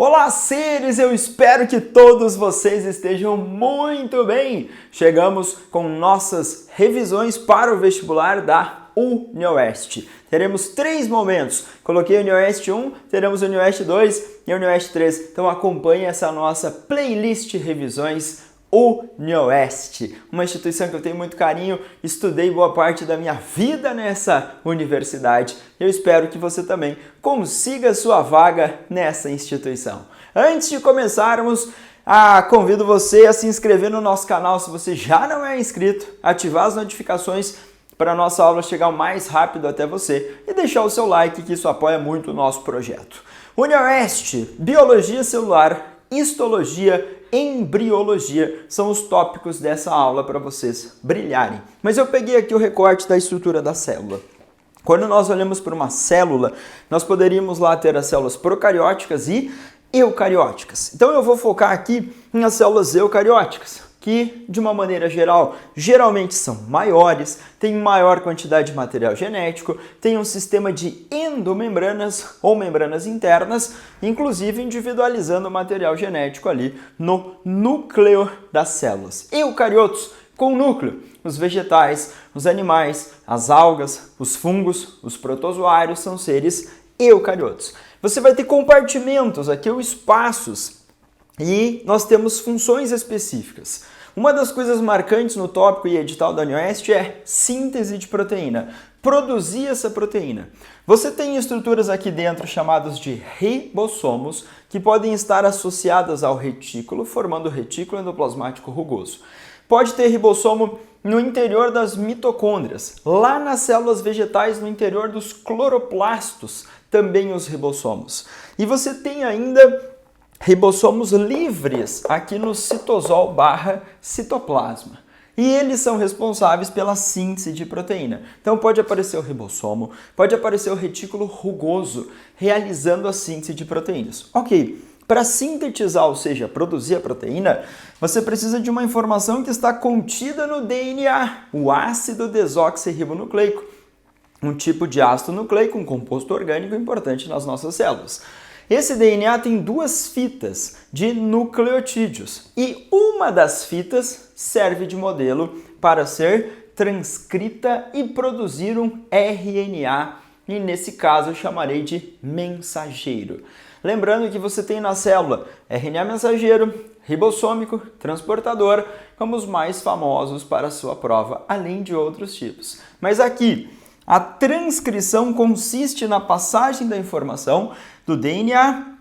Olá, seres! Eu espero que todos vocês estejam muito bem! Chegamos com nossas revisões para o vestibular da UniOeste. Teremos 3 momentos. Coloquei a UniOeste 1, teremos a UniOeste 2 e a UniOeste 3. Então acompanhe essa nossa playlist revisões UniOeste, uma instituição que eu tenho muito carinho, estudei boa parte da minha vida nessa universidade. Eu espero que você também consiga sua vaga nessa instituição. Antes de começarmos, convido você a se inscrever no nosso canal se você já não é inscrito, ativar as notificações para a nossa aula chegar o mais rápido até você e deixar o seu like, que isso apoia muito o nosso projeto. UniOeste, Biologia Celular, Histologia, Embriologia são os tópicos dessa aula para vocês brilharem. Mas eu peguei aqui o recorte da estrutura da célula. Quando nós olhamos para uma célula, nós poderíamos lá ter as células procarióticas e eucarióticas. Então eu vou focar aqui nas células eucarióticas, que de uma maneira geral, geralmente são maiores, têm maior quantidade de material genético, têm um sistema de endomembranas ou membranas internas, inclusive individualizando o material genético ali no núcleo das células. Eucariotos com núcleo, os vegetais, os animais, as algas, os fungos, os protozoários são seres eucariotos. Você vai ter compartimentos aqui ou espaços e nós temos funções específicas. Uma das coisas marcantes no tópico e edital da UniOeste é síntese de proteína, produzir essa proteína. Você tem estruturas aqui dentro chamadas de ribossomos, que podem estar associadas ao retículo, formando o retículo endoplasmático rugoso. Pode ter ribossomo no interior das mitocôndrias, lá nas células vegetais, no interior dos cloroplastos, também os ribossomos. E você tem ainda ribossomos livres aqui no citosol/citoplasma. E eles são responsáveis pela síntese de proteína. Então pode aparecer o ribossomo, pode aparecer o retículo rugoso, realizando a síntese de proteínas. Ok, para sintetizar, ou seja, produzir a proteína, você precisa de uma informação que está contida no DNA, o ácido desoxirribonucleico, um tipo de ácido nucleico, um composto orgânico importante nas nossas células. Esse DNA tem 2 fitas de nucleotídeos e uma das fitas serve de modelo para ser transcrita e produzir um RNA, e nesse caso eu chamarei de mensageiro. Lembrando que você tem na célula RNA mensageiro, ribossômico, transportador, como os mais famosos para a sua prova, além de outros tipos. Mas aqui, a transcrição consiste na passagem da informação do DNA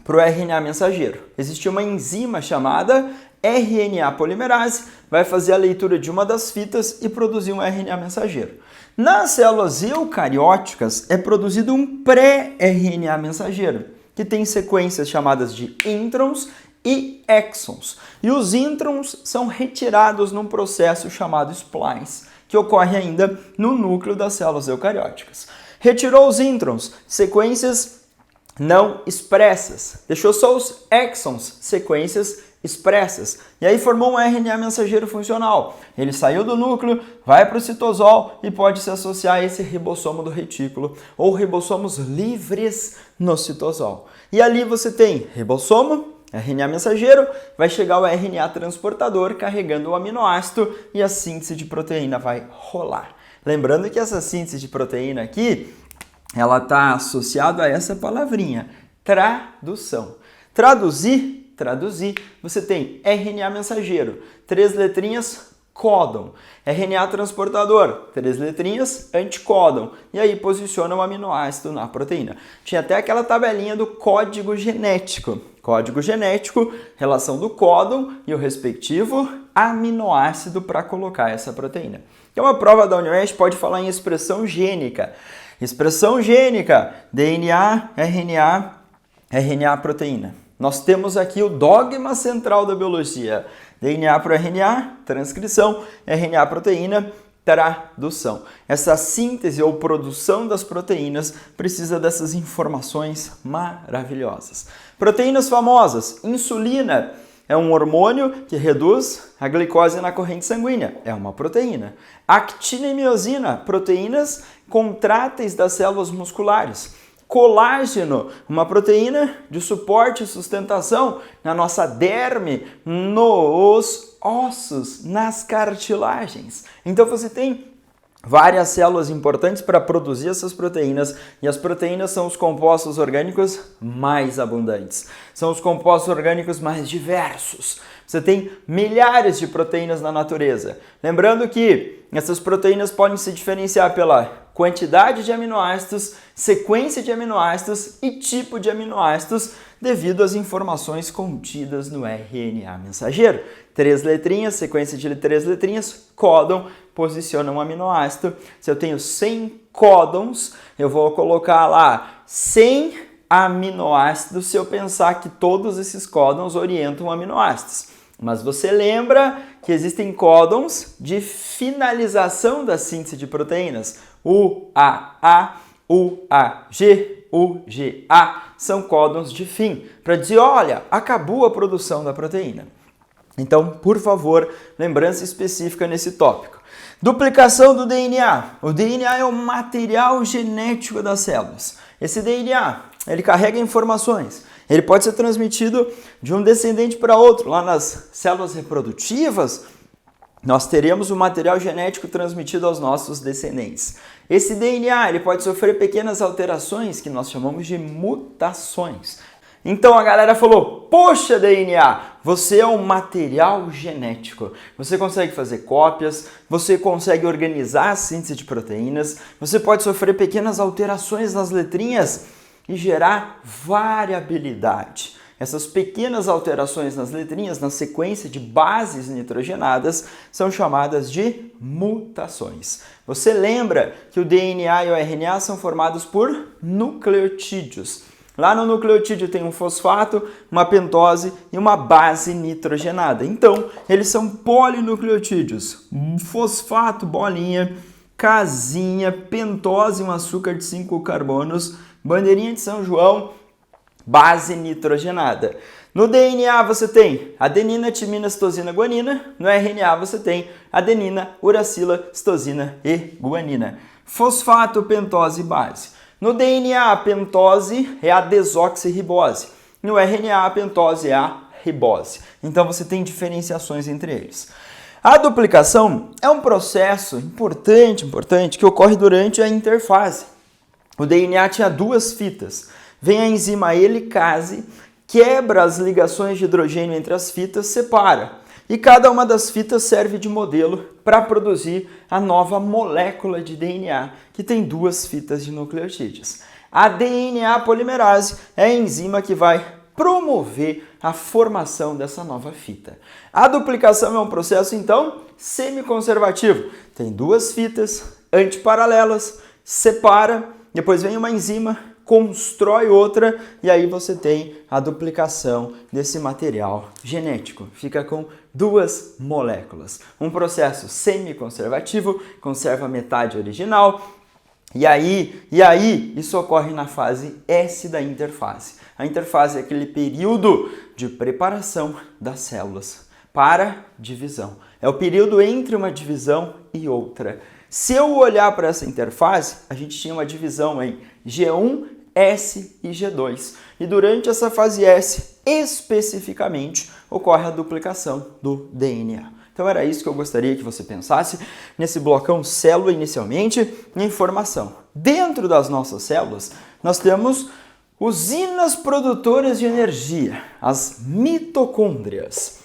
para o RNA mensageiro. Existe uma enzima chamada RNA polimerase, vai fazer a leitura de uma das fitas e produzir um RNA mensageiro. Nas células eucarióticas é produzido um pré-RNA mensageiro, que tem sequências chamadas de introns e exons. E os introns são retirados num processo chamado splice, que ocorre ainda no núcleo das células eucarióticas. Retirou os introns, sequências não expressas. Deixou só os exons, sequências expressas. E aí formou um RNA mensageiro funcional. Ele saiu do núcleo, vai para o citosol e pode se associar a esse ribossomo do retículo ou ribossomos livres no citosol. E ali você tem ribossomo, RNA mensageiro, vai chegar o RNA transportador carregando o aminoácido e a síntese de proteína vai rolar. Lembrando que essa síntese de proteína aqui, ela está associada a essa palavrinha, tradução. Traduzir, você tem RNA mensageiro, 3 letrinhas, códon. RNA transportador, 3 letrinhas, anticódon. E aí posiciona o aminoácido na proteína. Tinha até aquela tabelinha do código genético. Código genético, relação do códon e o respectivo aminoácido para colocar essa proteína. Então a prova da UniOeste pode falar em expressão gênica. Expressão gênica, DNA, RNA, proteína. Nós temos aqui o dogma central da biologia. DNA para RNA, transcrição, RNA proteína, tradução. Essa síntese ou produção das proteínas precisa dessas informações maravilhosas. Proteínas famosas, insulina é um hormônio que reduz a glicose na corrente sanguínea, é uma proteína. Actina e miosina, proteínas contráteis das células musculares. colágeno, uma proteína de suporte e sustentação na nossa derme, nos ossos, nas cartilagens. Então você tem várias células importantes para produzir essas proteínas, e as proteínas são os compostos orgânicos mais abundantes, são os compostos orgânicos mais diversos. Você tem milhares de proteínas na natureza. Lembrando que essas proteínas podem se diferenciar pela quantidade de aminoácidos, sequência de aminoácidos e tipo de aminoácidos devido às informações contidas no RNA mensageiro. 3 letrinhas, sequência de 3 letrinhas, códon, posiciona um aminoácido. Se eu tenho 100 códons, eu vou colocar lá 100 aminoácidos se eu pensar que todos esses códons orientam aminoácidos. Mas você lembra que existem códons de finalização da síntese de proteínas. UAA, UAG, UGA são códons de fim, para dizer, olha, acabou a produção da proteína. Então, por favor, lembrança específica nesse tópico. Duplicação do DNA. O DNA é o material genético das células. Esse DNA, ele carrega informações. Ele pode ser transmitido de um descendente para outro. Lá nas células reprodutivas, nós teremos o material genético transmitido aos nossos descendentes. Esse DNA ele pode sofrer pequenas alterações que nós chamamos de mutações. Então a galera falou, poxa DNA, você é um material genético. Você consegue fazer cópias, você consegue organizar a síntese de proteínas, você pode sofrer pequenas alterações nas letrinhas e gerar variabilidade. Essas pequenas alterações nas letrinhas, na sequência de bases nitrogenadas, são chamadas de mutações. Você lembra que o DNA e o RNA são formados por nucleotídeos. Lá no nucleotídeo tem um fosfato, uma pentose e uma base nitrogenada. Então, eles são polinucleotídeos. Fosfato, bolinha, casinha, pentose, um açúcar de 5 carbonos, bandeirinha de São João, base nitrogenada. No DNA você tem adenina, timina, citosina, guanina. No RNA você tem adenina, uracila, citosina e guanina. Fosfato, pentose e base. No DNA a pentose é a desoxirribose. No RNA a pentose é a ribose. Então você tem diferenciações entre eles. A duplicação é um processo importante que ocorre durante a interfase. O DNA tinha 2 fitas. Vem a enzima helicase, quebra as ligações de hidrogênio entre as fitas, separa. E cada uma das fitas serve de modelo para produzir a nova molécula de DNA, que tem 2 fitas de nucleotídeos. A DNA polimerase é a enzima que vai promover a formação dessa nova fita. A duplicação é um processo, então, semiconservativo. Tem 2 fitas antiparalelas, separa, depois vem uma enzima, constrói outra e aí você tem a duplicação desse material genético. Fica com 2 moléculas. Um processo semiconservativo, conserva metade original. E aí, isso ocorre na fase S da interfase. A interfase é aquele período de preparação das células para divisão. É o período entre uma divisão e outra. Se eu olhar para essa interfase, a gente tinha uma divisão em G1, S e G2. E durante essa fase S, especificamente, ocorre a duplicação do DNA. Então era isso que eu gostaria que você pensasse nesse blocão célula inicialmente, informação. Dentro das nossas células, nós temos usinas produtoras de energia, as mitocôndrias.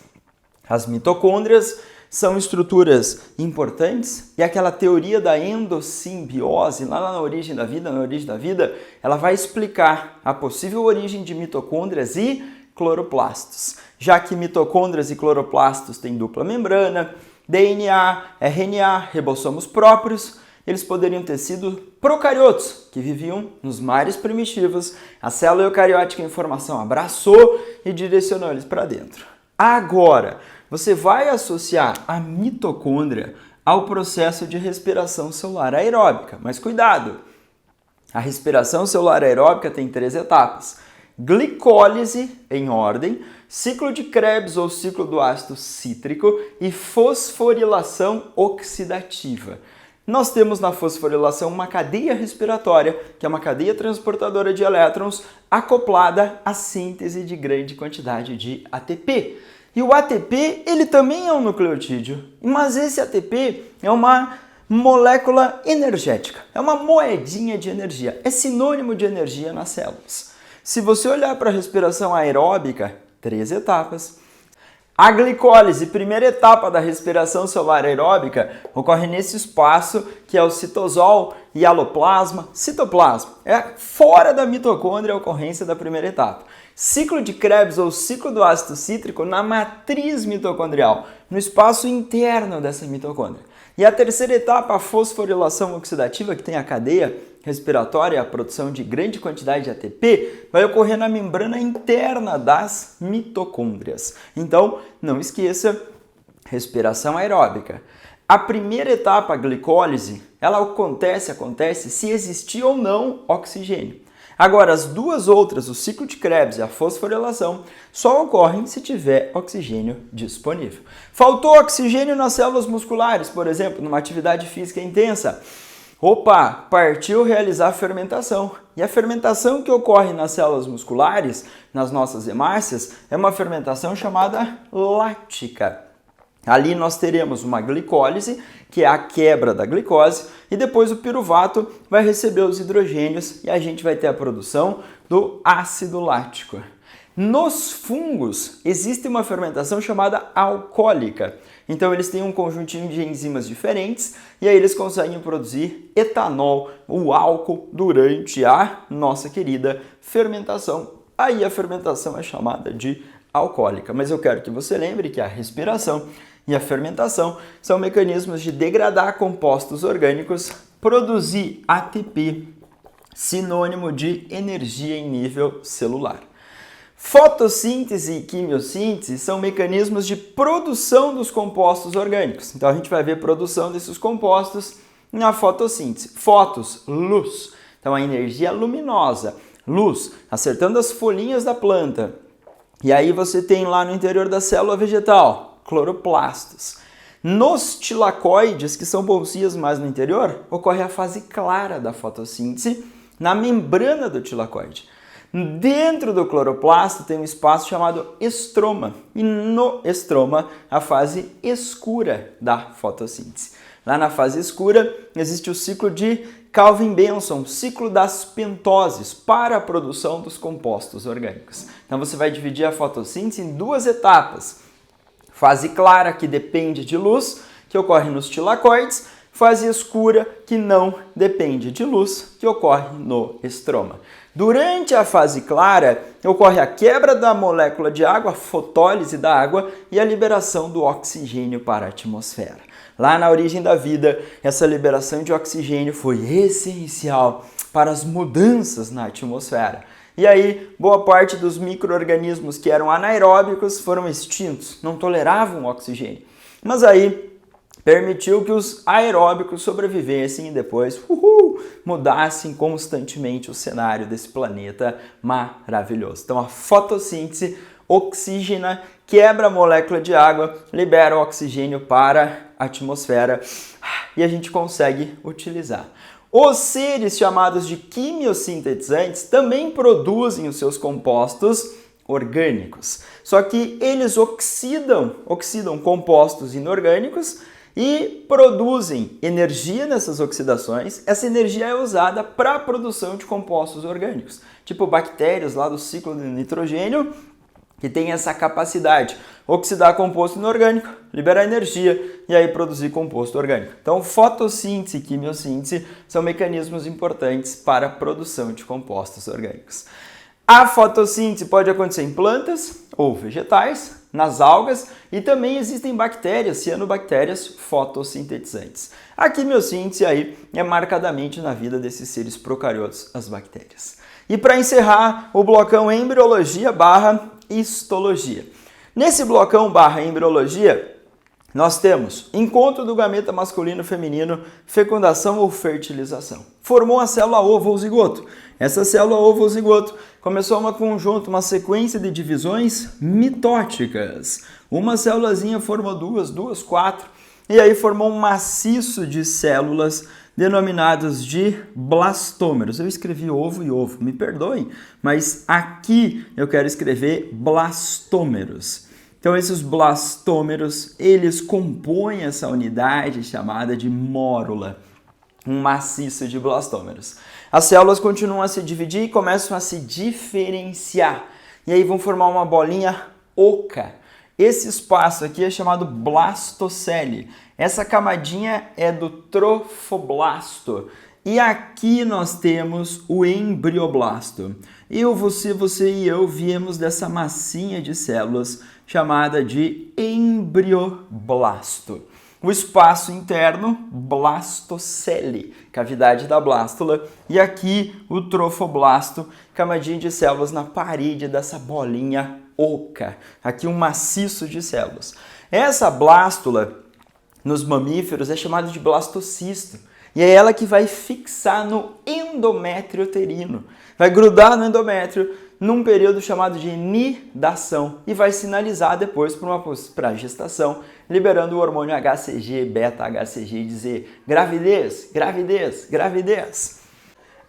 As mitocôndrias são estruturas importantes e aquela teoria da endossimbiose, lá na origem da vida, ela vai explicar a possível origem de mitocôndrias e cloroplastos. Já que mitocôndrias e cloroplastos têm dupla membrana, DNA, RNA, ribossomos próprios, eles poderiam ter sido procariotos, que viviam nos mares primitivos. A célula eucariótica em formação abraçou e direcionou eles para dentro. Agora, você vai associar a mitocôndria ao processo de respiração celular aeróbica. Mas cuidado! A respiração celular aeróbica tem 3 etapas. Glicólise em ordem, ciclo de Krebs ou ciclo do ácido cítrico e fosforilação oxidativa. nós temos na fosforilação uma cadeia respiratória, que é uma cadeia transportadora de elétrons, acoplada à síntese de grande quantidade de ATP. E o ATP, ele também é um nucleotídeo, mas esse ATP é uma molécula energética, é uma moedinha de energia, é sinônimo de energia nas células. Se você olhar para a respiração aeróbica, 3 etapas. A glicólise, primeira etapa da respiração celular aeróbica, ocorre nesse espaço que é o citosol e aloplasma, citoplasma. É fora da mitocôndria a ocorrência da primeira etapa. Ciclo de Krebs ou ciclo do ácido cítrico na matriz mitocondrial, no espaço interno dessa mitocôndria. E a terceira etapa, a fosforilação oxidativa, que tem a cadeia respiratória, a produção de grande quantidade de ATP, vai ocorrer na membrana interna das mitocôndrias. Então, não esqueça, respiração aeróbica. A primeira etapa, a glicólise, ela acontece se existir ou não oxigênio. Agora, as duas outras, o ciclo de Krebs e a fosforilação, só ocorrem se tiver oxigênio disponível. Faltou oxigênio nas células musculares, por exemplo, numa atividade física intensa. Opa, partiu realizar a fermentação. E a fermentação que ocorre nas células musculares, nas nossas hemácias, é uma fermentação chamada láctica. Ali nós teremos uma glicólise, que é a quebra da glicose, e depois o piruvato vai receber os hidrogênios e a gente vai ter a produção do ácido lático. Nos fungos existe uma fermentação chamada alcoólica. Então eles têm um conjuntinho de enzimas diferentes e aí eles conseguem produzir etanol, o álcool, durante a nossa querida fermentação. Aí a fermentação é chamada de alcoólica. Mas eu quero que você lembre que a respiração e a fermentação são mecanismos de degradar compostos orgânicos, produzir ATP, sinônimo de energia em nível celular. Fotossíntese e quimiossíntese são mecanismos de produção dos compostos orgânicos. Então a gente vai ver produção desses compostos na fotossíntese. Fotos, luz. Então a energia luminosa, luz, acertando as folhinhas da planta. E aí você tem lá no interior da célula vegetal, cloroplastos. Nos tilacoides, que são bolsias mais no interior, ocorre a fase clara da fotossíntese na membrana do tilacoide. Dentro do cloroplasto tem um espaço chamado estroma, e no estroma a fase escura da fotossíntese. Lá na fase escura existe o ciclo de Calvin-Benson, ciclo das pentoses para a produção dos compostos orgânicos. Então você vai dividir a fotossíntese em 2 etapas. Fase clara, que depende de luz, que ocorre nos tilacoides. Fase escura, que não depende de luz, que ocorre no estroma. Durante a fase clara, ocorre a quebra da molécula de água, a fotólise da água e a liberação do oxigênio para a atmosfera. Lá na origem da vida, essa liberação de oxigênio foi essencial para as mudanças na atmosfera. E aí, boa parte dos micro-organismos que eram anaeróbicos foram extintos, não toleravam o oxigênio. Mas aí, permitiu que os aeróbicos sobrevivessem e depois mudassem constantemente o cenário desse planeta maravilhoso. Então a fotossíntese oxigena, quebra a molécula de água, libera o oxigênio para a atmosfera e a gente consegue utilizar. Os seres chamados de quimiosintetizantes também produzem os seus compostos orgânicos, só que eles oxidam compostos inorgânicos e produzem energia nessas oxidações. Essa energia é usada para a produção de compostos orgânicos, tipo bactérias lá do ciclo do nitrogênio, que tem essa capacidade, oxidar composto inorgânico, liberar energia e aí produzir composto orgânico. Então, fotossíntese e quimiossíntese são mecanismos importantes para a produção de compostos orgânicos. A fotossíntese pode acontecer em plantas ou vegetais, nas algas, e também existem bactérias, cianobactérias fotossintetizantes. A quimiossíntese aí é marcadamente na vida desses seres procariotos, as bactérias. E para encerrar, o blocão embriologia / histologia. Nesse blocão / embriologia, nós temos encontro do gameta masculino e feminino, fecundação ou fertilização. Formou a célula ovo ou zigoto. Essa célula ovo ou zigoto começou uma sequência de divisões mitóticas. Uma célulazinha formou duas, 4. e aí formou um maciço de células denominados de blastômeros. Eu escrevi ovo e ovo, me perdoem, mas aqui eu quero escrever blastômeros. Então esses blastômeros, eles compõem essa unidade chamada de mórula, um maciço de blastômeros. As células continuam a se dividir e começam a se diferenciar, e aí vão formar uma bolinha oca. Esse espaço aqui é chamado blastocele. Essa camadinha é do trofoblasto. E aqui nós temos o embrioblasto. Eu, você e eu viemos dessa massinha de células chamada de embrioblasto. O espaço interno, blastocele, cavidade da blástula. E aqui o trofoblasto, camadinha de células na parede dessa bolinha oca. Aqui um maciço de células. Essa blástula, nos mamíferos, é chamada de blastocisto. E é ela que vai fixar no endométrio uterino. Vai grudar no endométrio num período chamado de nidação e vai sinalizar depois para a gestação, liberando o hormônio HCG, beta-HCG e dizer gravidez, gravidez, gravidez.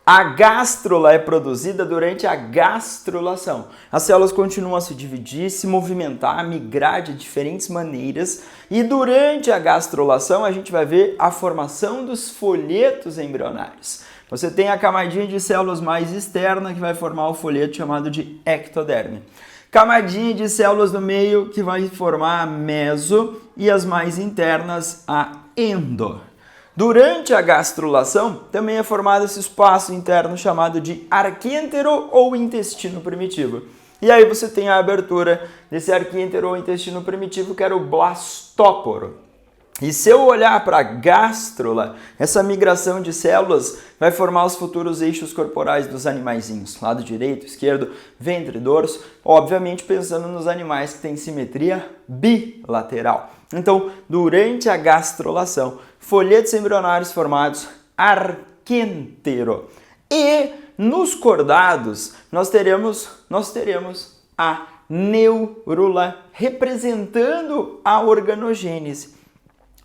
A gástrula é produzida durante a gastrulação. As células continuam a se dividir, se movimentar, migrar de diferentes maneiras e durante a gastrulação a gente vai ver a formação dos folhetos embrionários. Você tem a camadinha de células mais externa que vai formar o folheto chamado de ectoderme. Camadinha de células no meio que vai formar a meso e as mais internas a endo. Durante a gastrulação, também é formado esse espaço interno chamado de arquêntero ou intestino primitivo. E aí você tem a abertura desse arquêntero ou intestino primitivo, que era o blastóporo. E se eu olhar para a gástrula, essa migração de células vai formar os futuros eixos corporais dos animaizinhos. Lado direito, esquerdo, ventre e dorso. Obviamente pensando nos animais que têm simetria bilateral. Então, durante a gastrulação, folhetos embrionários formados, arquêntero. E nos cordados, nós teremos a neurula representando a organogênese.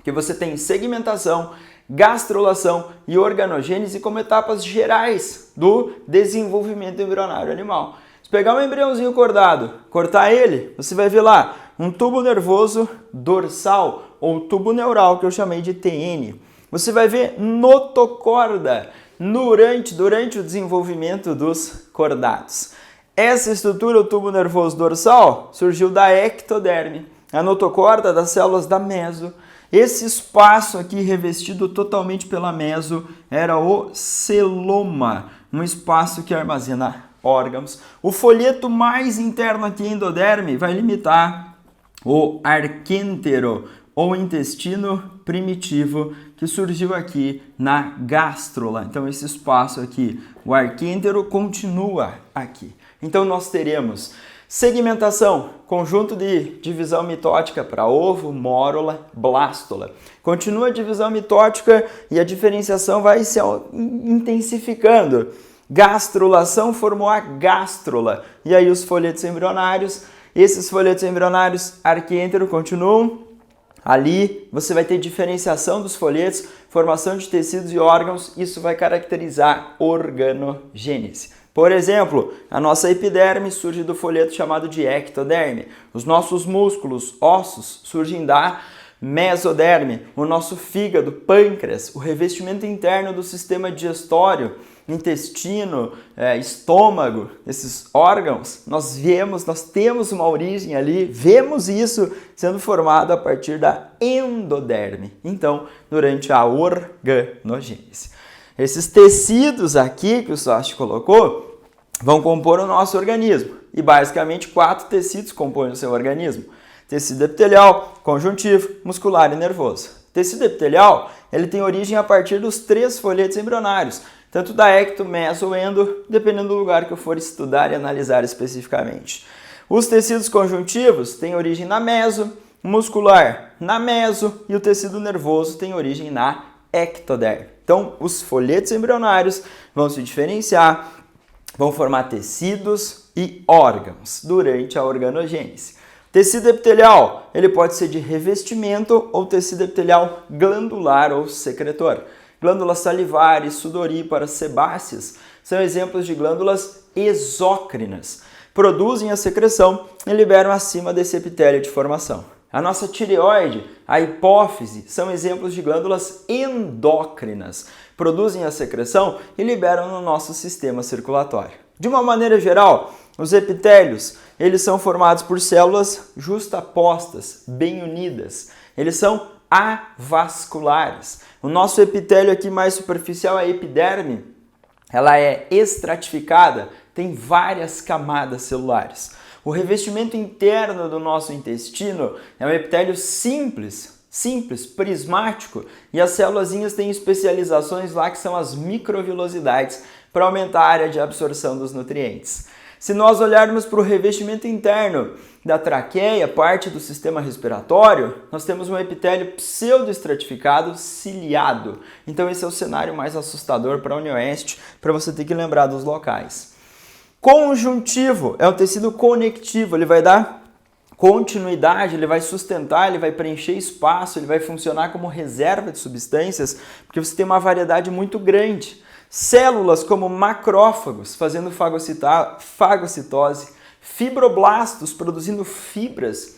Que você tem segmentação, gastrulação e organogênese como etapas gerais do desenvolvimento embrionário animal. Se pegar um embriãozinho cordado, cortar ele, você vai ver lá um tubo nervoso dorsal ou tubo neural, que eu chamei de TN. Você vai ver notocorda durante o desenvolvimento dos cordados. Essa estrutura, o tubo nervoso dorsal, surgiu da ectoderme. A notocorda das células da meso. Esse espaço aqui revestido totalmente pela meso era o celoma, um espaço que armazena órgãos. O folheto mais interno aqui, endoderme, vai limitar o arquêntero ou intestino primitivo que surgiu aqui na gástrula. Então esse espaço aqui, o arquêntero, continua aqui. Então nós teremos segmentação, conjunto de divisão mitótica para ovo, mórula, blástula. Continua a divisão mitótica e a diferenciação vai se intensificando. Gastrulação formou a gástrula. E aí os folhetos embrionários, esses folhetos embrionários arquêntero continuam. Ali você vai ter diferenciação dos folhetos, formação de tecidos e órgãos. Isso vai caracterizar organogênese. Por exemplo, a nossa epiderme surge do folheto chamado de ectoderme. Os nossos músculos, ossos, surgem da mesoderme. O nosso fígado, pâncreas, o revestimento interno do sistema digestório, intestino, estômago, esses órgãos, nós temos uma origem ali, vemos isso sendo formado a partir da endoderme. Então, durante a organogênese. Esses tecidos aqui que o Sost colocou vão compor o nosso organismo. E basicamente 4 tecidos compõem o seu organismo. Tecido epitelial, conjuntivo, muscular e nervoso. Tecido epitelial, ele tem origem a partir dos 3 folhetos embrionários, tanto da ecto, meso ou endo, dependendo do lugar que eu for estudar e analisar especificamente. Os tecidos conjuntivos têm origem na meso, muscular na meso e o tecido nervoso tem origem na ectoderme. Então, os folhetos embrionários vão se diferenciar, vão formar tecidos e órgãos durante a organogênese. Tecido epitelial, ele pode ser de revestimento ou tecido epitelial glandular ou secretor. Glândulas salivares, sudoríparas, sebáceas são exemplos de glândulas exócrinas. Produzem a secreção e liberam acima desse epitélio de formação. A nossa tireoide, a hipófise, são exemplos de glândulas endócrinas. Produzem a secreção e liberam no nosso sistema circulatório. De uma maneira geral, os epitélios, eles são formados por células justapostas, bem unidas. Eles são avasculares. O nosso epitélio aqui mais superficial, a epiderme, ela é estratificada, tem várias camadas celulares. O revestimento interno do nosso intestino é um epitélio simples, prismático, e as célulazinhas têm especializações lá que são as microvilosidades para aumentar a área de absorção dos nutrientes. Se nós olharmos para o revestimento interno da traqueia, parte do sistema respiratório, nós temos um epitélio pseudoestratificado ciliado. Então esse é o cenário mais assustador para a Unioeste, para você ter que lembrar dos locais. Conjuntivo é um tecido conectivo, ele vai dar continuidade, ele vai sustentar, ele vai preencher espaço, ele vai funcionar como reserva de substâncias, porque você tem uma variedade muito grande. Células como macrófagos, fazendo fagocitose, fibroblastos, produzindo fibras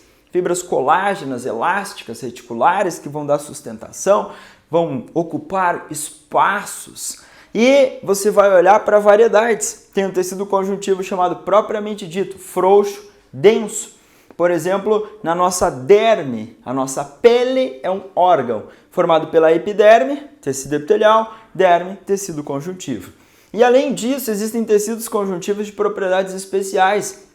colágenas, elásticas, reticulares, que vão dar sustentação, vão ocupar espaços. E você vai olhar para variedades. Tem um tecido conjuntivo chamado propriamente dito, frouxo, denso. Por exemplo, na nossa derme, a nossa pele é um órgão formado pela epiderme, tecido epitelial, derme, tecido conjuntivo. E além disso, existem tecidos conjuntivos de propriedades especiais,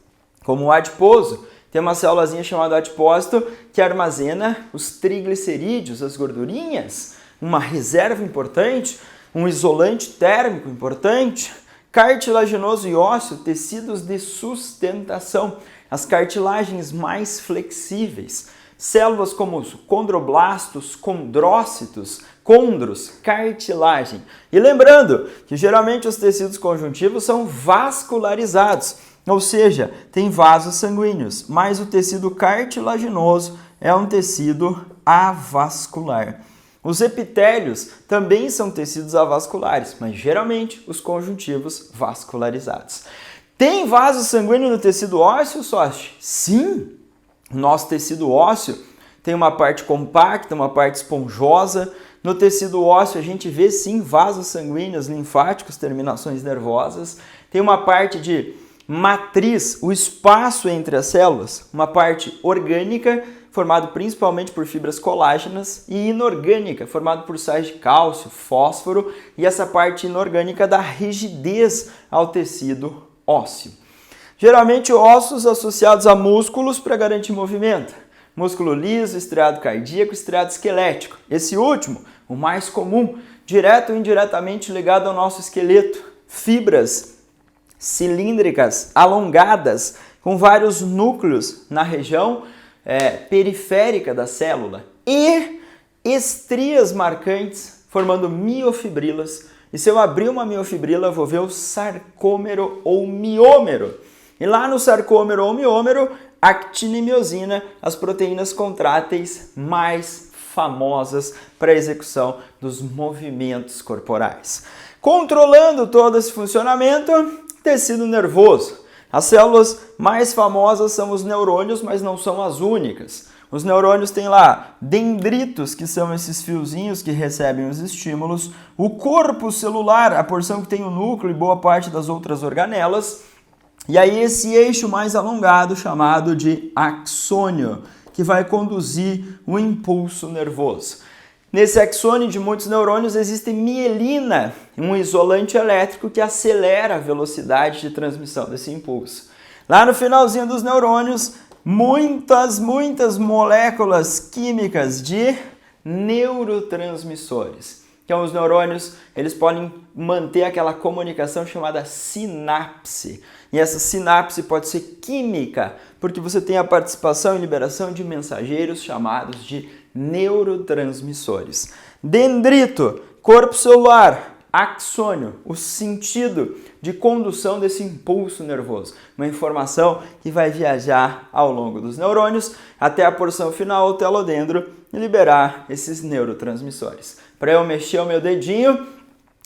como o adiposo. Tem uma célulazinha chamada adipócito que armazena os triglicerídeos, as gordurinhas, uma reserva importante, um isolante térmico importante, cartilaginoso e ósseo, tecidos de sustentação, as cartilagens mais flexíveis, células como os condroblastos, condrócitos, condros, cartilagem. E lembrando que geralmente os tecidos conjuntivos são vascularizados, ou seja, tem vasos sanguíneos, mas o tecido cartilaginoso é um tecido avascular. Os epitélios também são tecidos avasculares, mas geralmente os conjuntivos vascularizados. Tem vaso sanguíneo no tecido ósseo, Sochi? Sim! O nosso tecido ósseo tem uma parte compacta, uma parte esponjosa. No tecido ósseo a gente vê sim vasos sanguíneos, linfáticos, terminações nervosas. Tem uma parte de matriz, o espaço entre as células, uma parte orgânica, formado principalmente por fibras colágenas, e inorgânica, formado por sais de cálcio, fósforo, e essa parte inorgânica dá rigidez ao tecido ósseo. Geralmente ossos associados a músculos para garantir movimento. Músculo liso, estriado cardíaco, estriado esquelético. Esse último, o mais comum, direto ou indiretamente ligado ao nosso esqueleto. Fibras cilíndricas, alongadas, com vários núcleos na região periférica da célula. E estrias marcantes, formando miofibrilas. E se eu abrir uma miofibrila, eu vou ver o sarcômero ou miômero. E lá no sarcômero ou miômero, actina e miosina, as proteínas contráteis mais famosas para a execução dos movimentos corporais. Controlando todo esse funcionamento, tecido nervoso. As células mais famosas são os neurônios, mas não são as únicas. Os neurônios têm lá dendritos, que são esses fiozinhos que recebem os estímulos, o corpo celular, a porção que tem o núcleo e boa parte das outras organelas, e aí esse eixo mais alongado chamado de axônio, que vai conduzir o impulso nervoso. Nesse axônio de muitos neurônios existe mielina, um isolante elétrico que acelera a velocidade de transmissão desse impulso. Lá no finalzinho dos neurônios, muitas moléculas químicas de neurotransmissores. Então os neurônios, eles podem manter aquela comunicação chamada sinapse. E essa sinapse pode ser química, porque você tem a participação e liberação de mensageiros chamados de neurotransmissores. Dendrito, corpo celular, axônio, o sentido de condução desse impulso nervoso. Uma informação que vai viajar ao longo dos neurônios até a porção final, o telodendro, e liberar esses neurotransmissores. Para eu mexer o meu dedinho,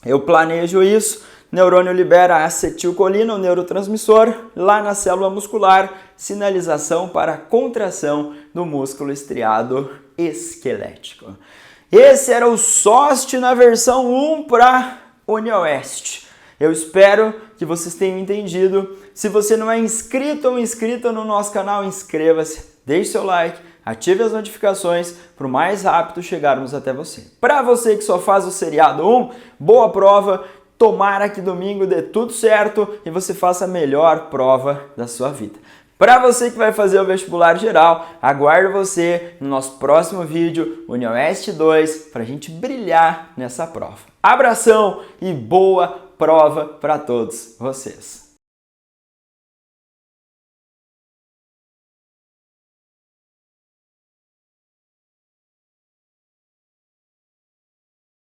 eu planejo isso, o neurônio libera a acetilcolina, o neurotransmissor, lá na célula muscular, sinalização para a contração do músculo estriado esquelético. Esse era o SOST na versão 1 para UniOeste. Eu espero que vocês tenham entendido. Se você não é inscrito ou inscrita no nosso canal, inscreva-se, deixe seu like, ative as notificações para o mais rápido chegarmos até você. Para você que só faz o seriado 1, boa prova, tomara que domingo dê tudo certo e você faça a melhor prova da sua vida. Para você que vai fazer o vestibular geral, aguardo você no nosso próximo vídeo, UniOeste 2, para a gente brilhar nessa prova. Abração e boa prova para todos vocês!